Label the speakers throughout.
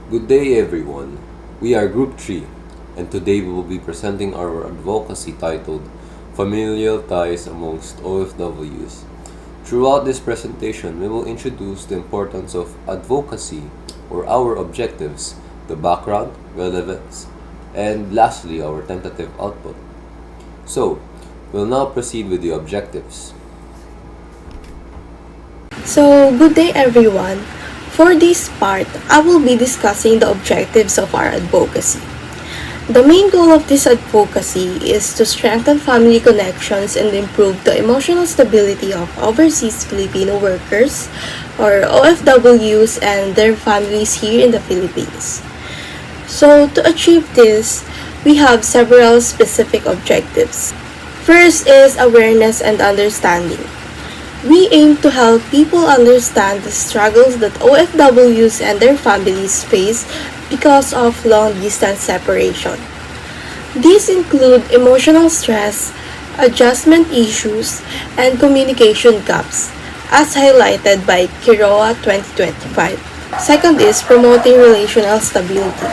Speaker 1: Good day, everyone. We are Group 3, and today we will be presenting our advocacy titled Familial Ties Amongst OFWs. Throughout this presentation, we will introduce the importance of advocacy or our objectives, the background, relevance, and lastly, our tentative output. So, we'll now proceed with the objectives.
Speaker 2: So, good day everyone. For this part, I will be discussing the objectives of our advocacy. The main goal of this advocacy is to strengthen family connections and improve the emotional stability of overseas Filipino workers or OFWs and their families here in the Philippines. So, to achieve this, we have several specific objectives. First is awareness and understanding. We aim to help people understand the struggles that OFWs and their families face because of long-distance separation. These include emotional stress, adjustment issues, and communication gaps, as highlighted by Kiroa 2025. Second is promoting relational stability.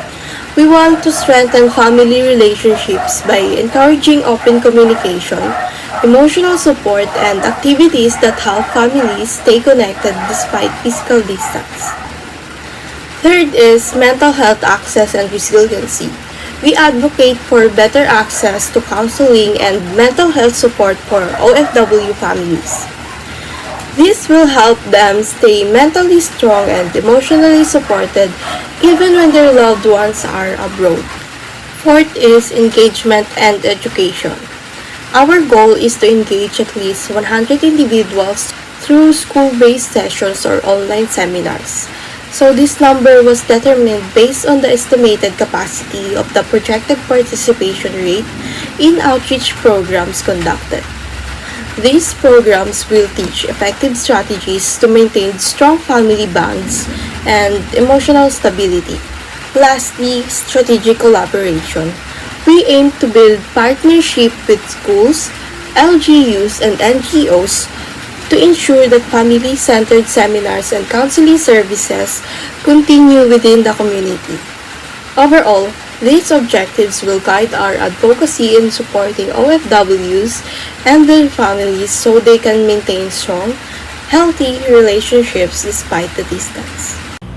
Speaker 2: We want to strengthen family relationships by encouraging open communication, emotional support, and activities that help families stay connected despite physical distance. Third is mental health access and resiliency. We advocate for better access to counseling and mental health support for OFW families. This will help them stay mentally strong and emotionally supported even when their loved ones are abroad. Fourth is engagement and education. Our goal is to engage at least 100 individuals through school-based sessions or online seminars. So this number was determined based on the estimated capacity of the projected participation rate in outreach programs conducted. These programs will teach effective strategies to maintain strong family bonds and emotional stability. Lastly, strategic collaboration. We aim to build partnership with schools, LGUs, and NGOs to ensure that family-centered seminars and counseling services continue within the community. Overall, these objectives will guide our advocacy in supporting OFWs and their families so they can maintain strong, healthy relationships despite the distance.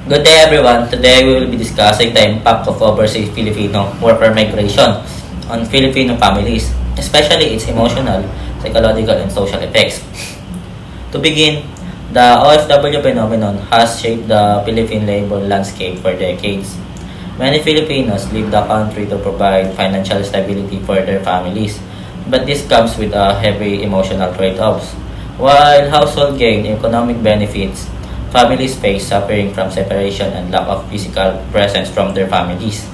Speaker 3: Good day everyone. Today we will be discussing the impact of overseas Filipino worker migration on Filipino families, especially its emotional, psychological, and social effects. To begin, the OFW phenomenon has shaped the Philippine labor landscape for decades. Many Filipinos leave the country to provide financial stability for their families, but this comes with a heavy emotional trade-offs. While household gain economic benefits, families face suffering from separation and lack of physical presence from their families.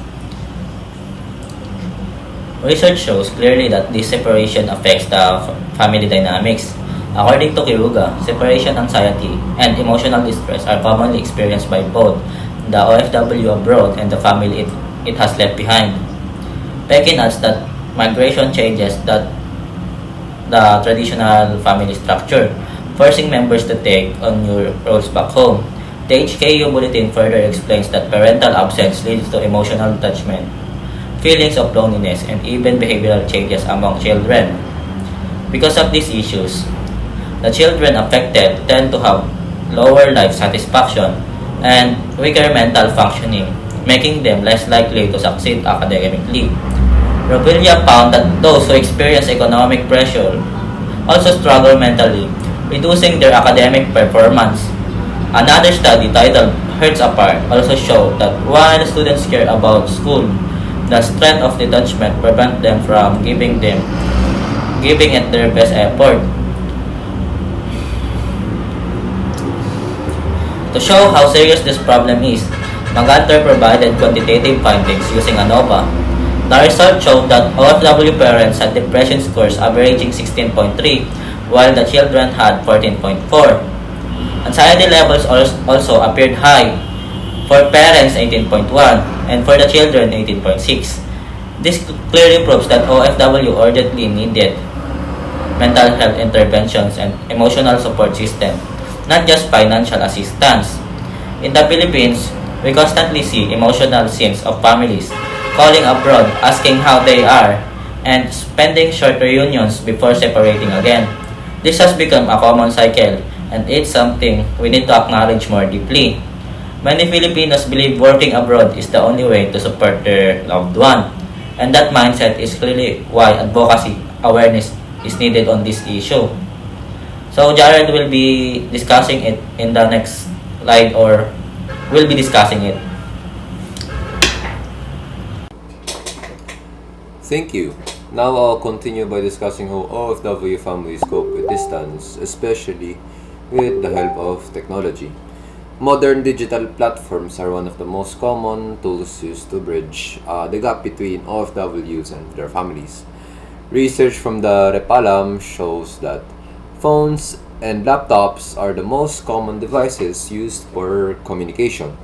Speaker 3: Research shows clearly that this separation affects the family dynamics. According to Kiruga, separation anxiety and emotional distress are commonly experienced by both the OFW abroad and the family it has left behind. Pekin adds that migration changes the traditional family structure, forcing members to take on new roles back home. The HKU bulletin further explains that parental absence leads to emotional detachment, feelings of loneliness, and even behavioral changes among children. Because of these issues, the children affected tend to have lower life satisfaction and weaker mental functioning, making them less likely to succeed academically. Robilia found that those who experience economic pressure also struggle mentally, reducing their academic performance. Another study titled Hertz Apart also showed that while students care about school, the strength of detachment prevents them from giving it their best effort. To show how serious this problem is, Maganter provided quantitative findings using ANOVA. The result showed that OFW parents had depression scores averaging 16.3, while the children had 14.4. Anxiety levels also appeared high, for parents 18.1, and for the children 18.6. This clearly proves that OFW urgently needed mental health interventions and emotional support system, not just financial assistance. In the Philippines, We constantly see emotional scenes of families calling abroad, asking how they are, and spending short reunions before separating again. This has become a common cycle, and it's something we need to acknowledge more deeply. Many Filipinos believe working abroad is the only way to support their loved one, and that mindset is clearly why advocacy awareness is needed on this issue. So Jared will be discussing it in the next slide, or will be discussing it.
Speaker 1: Thank you. Now I'll continue by discussing how OFW families cope with distance, especially with the help of technology. Modern digital platforms are one of the most common tools used to bridge the gap between OFWs and their families. Research from the Repalam shows that phones and laptops are the most common devices used for communication,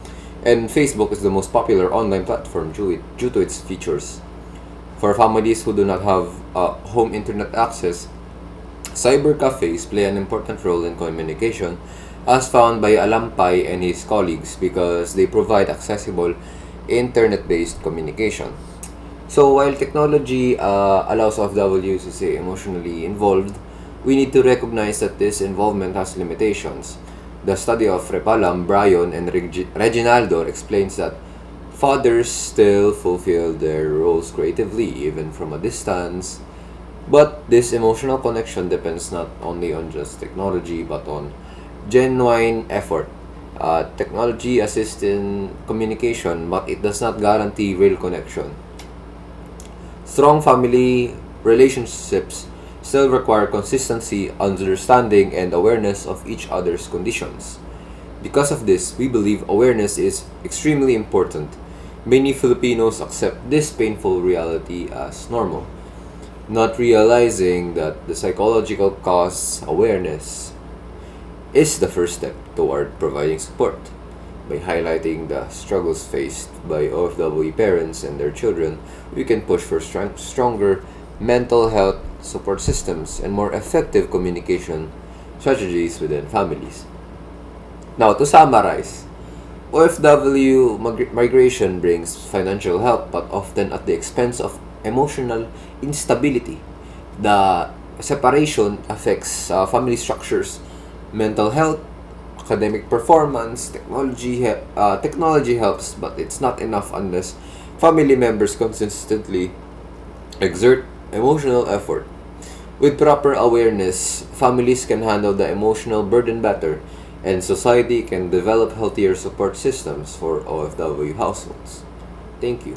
Speaker 1: and Facebook is the most popular online platform due to its features. For families who do not have home internet access, cyber cafes play an important role in communication, as found by Alampay and his colleagues, because they provide accessible internet-based communication. So while technology allows OFWs to stay emotionally involved, we need to recognize that this involvement has limitations. The study of Repalam, Brian, and Reginaldo explains that fathers still fulfill their roles creatively even from a distance, but this emotional connection depends not only on just technology but on genuine effort. Technology assists in communication, but it does not guarantee real connection. Strong family relationships still require consistency, understanding, and awareness of each other's conditions. Because of this, we believe awareness is extremely important. Many Filipinos accept this painful reality as normal, not realizing that the psychological costs awareness is the first step toward providing support. By highlighting the struggles faced by OFW parents and their children, we can push for stronger mental health support systems and more effective communication strategies within families. Now, to summarize, OFW migration brings financial help, but often at the expense of emotional instability. The separation affects family structures, mental health, academic performance. Technology helps, but it's not enough unless family members consistently exert emotional effort. With proper awareness, families can handle the emotional burden better, and society can develop healthier support systems for OFW households. Thank you.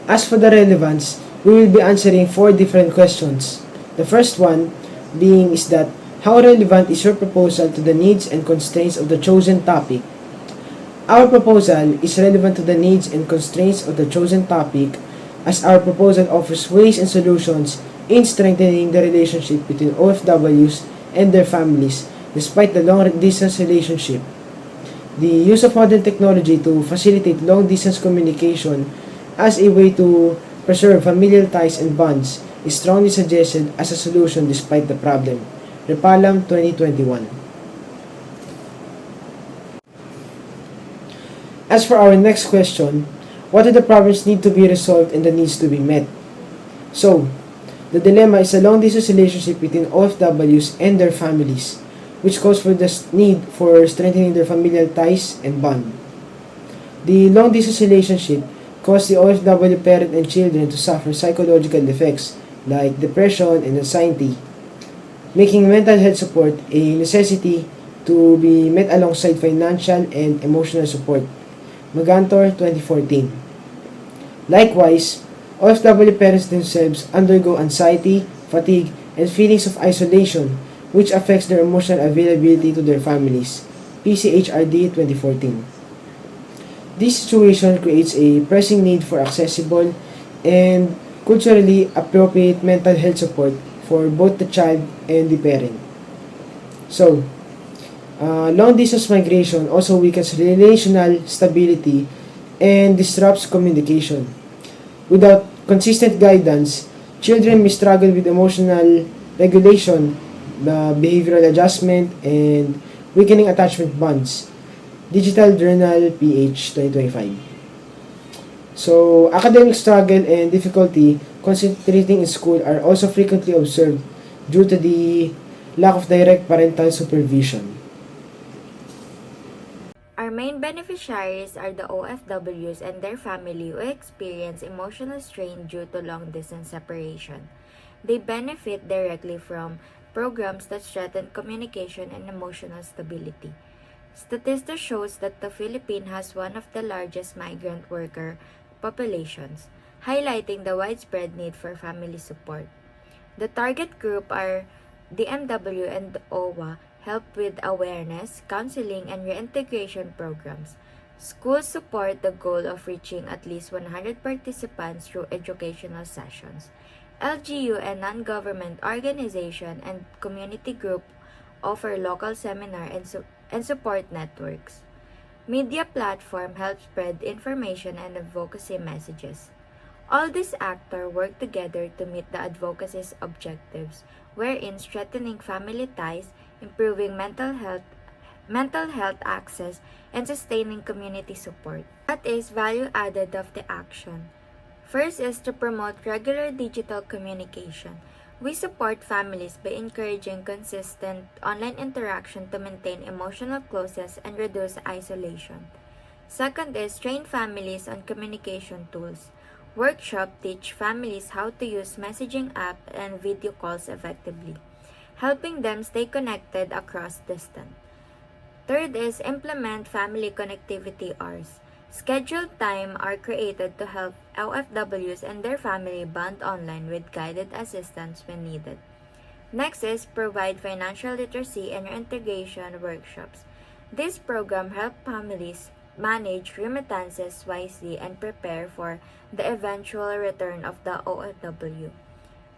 Speaker 4: As for the relevance, we will be answering 4 different questions. The first one being is that how relevant is your proposal to the needs and constraints of the chosen topic? Our proposal is relevant to the needs and constraints of the chosen topic, as our proposal offers ways and solutions in strengthening the relationship between OFWs and their families despite the long-distance relationship. The use of modern technology to facilitate long-distance communication as a way to preserve familial ties and bonds is strongly suggested as a solution despite the problem. Repalam 2021. As for our next question, what do the problems need to be resolved and the needs to be met? So, the dilemma is a long-distance relationship between OFWs and their families, which calls for the need for strengthening their familial ties and bond. The long-distance relationship caused the OFW parent and children to suffer psychological effects like depression and anxiety, making mental health support a necessity to be met alongside financial and emotional support. Magantor 2014. Likewise, OFW parents themselves undergo anxiety, fatigue, and feelings of isolation, which affects their emotional availability to their families. PCHRD 2014. This situation creates a pressing need for accessible and culturally appropriate mental health support for both the child and the parent. So, long-distance migration also weakens relational stability and disrupts communication. Without consistent guidance, children may struggle with emotional regulation, behavioral adjustment, and weakening attachment bonds. Digital Journal PH 2025. So, academic struggle and difficulty concentrating in school are also frequently observed due to the lack of direct parental supervision.
Speaker 5: Our main beneficiaries are the OFWs and their family who experience emotional strain due to long distance separation. They benefit directly from programs that strengthen communication and emotional stability. Statistics shows that the Philippines has one of the largest migrant worker populations, highlighting the widespread need for family support. The target group are DMW and OWA help with awareness, counseling, and reintegration programs. Schools support the goal of reaching at least 100 participants through educational sessions. LGU and non-government organization and community group offer local seminar and support networks. Media platform help spread information and advocacy messages. All these actors work together to meet the advocacy's objectives, wherein strengthening family ties, improving mental health access, and sustaining community support. What is value added of the action? First is to promote regular digital communication. We support families by encouraging consistent online interaction to maintain emotional closeness and reduce isolation. Second is train families on communication tools. Workshop teach families how to use messaging app and video calls effectively, helping them stay connected across distance. Third is implement family connectivity hours. Scheduled time are created to help OFWs and their family bond online with guided assistance when needed. Next is provide financial literacy and integration workshops. This program help families manage remittances wisely and prepare for the eventual return of the OFW.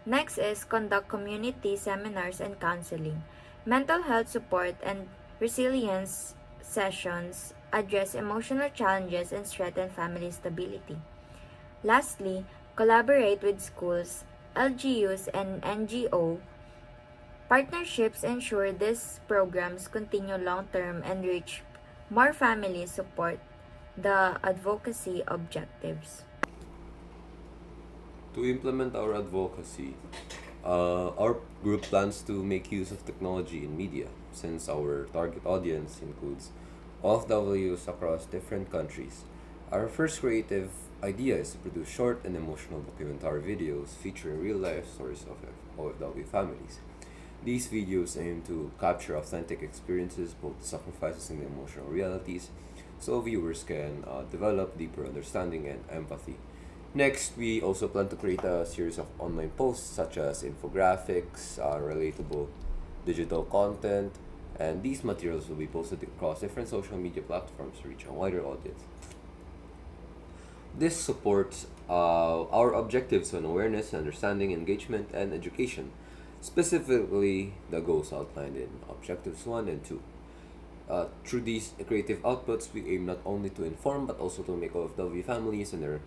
Speaker 5: Next is conduct community seminars and counseling. Mental health support and resilience sessions address emotional challenges and strengthen family stability. Lastly, collaborate with schools, LGUs, and NGO. Partnerships ensure these programs continue long-term and reach more families support the advocacy objectives.
Speaker 1: To implement our advocacy, our group plans to make use of technology in media, since our target audience includes OFWs across different countries. Our first creative idea is to produce short and emotional documentary videos featuring real life stories of OFW families. These videos aim to capture authentic experiences, both the sacrifices and the emotional realities, so viewers can develop deeper understanding and empathy. Next, we also plan to create a series of online posts such as infographics, relatable digital content, and these materials will be posted across different social media platforms to reach a wider audience. This supports our objectives on awareness, understanding, engagement, and education, specifically the goals outlined in Objectives 1 and 2. Through these creative outputs, we aim not only to inform but also to make OFW families and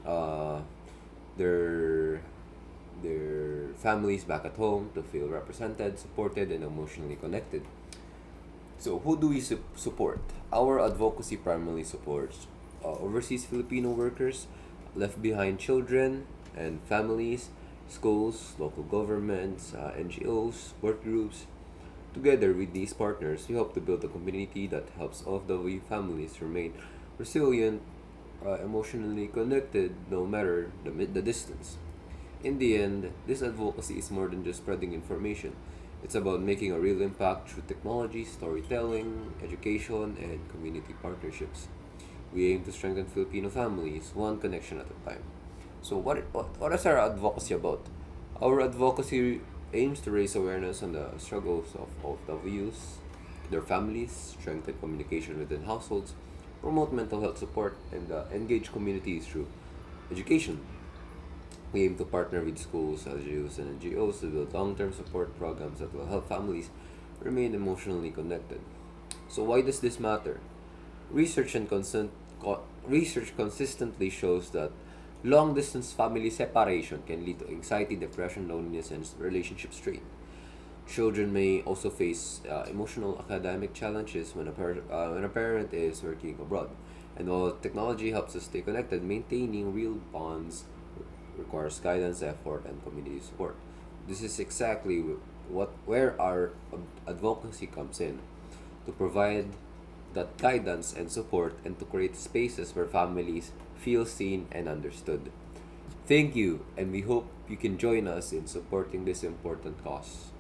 Speaker 1: uh, their their families back at home to feel represented, supported, and emotionally connected. So, who do we support? Our advocacy primarily supports overseas Filipino workers, left behind children and families, schools, local governments, NGOs, work groups. Together with these partners, we hope to build a community that helps OFW families remain resilient, emotionally connected no matter the distance. In the end, this advocacy is more than just spreading information. It's about making a real impact through technology, storytelling, education, and community partnerships. We aim to strengthen Filipino families, one connection at a time. So, what is our advocacy about? Our advocacy aims to raise awareness on the struggles of OFWs, their families, strengthen communication within households, promote mental health support, and engage communities through education. We aim to partner with schools, LGUs, and NGOs to build long-term support programs that will help families remain emotionally connected. So why does this matter? Research and research consistently shows that long-distance family separation can lead to anxiety, depression, loneliness, and relationship strain. Children may also face emotional academic challenges when a parent is working abroad. And while technology helps us stay connected, maintaining real bonds requires guidance, effort, and community support. This is exactly where our advocacy comes in, to provide that guidance and support and to create spaces where families feel seen and understood. Thank you, and we hope you can join us in supporting this important cause.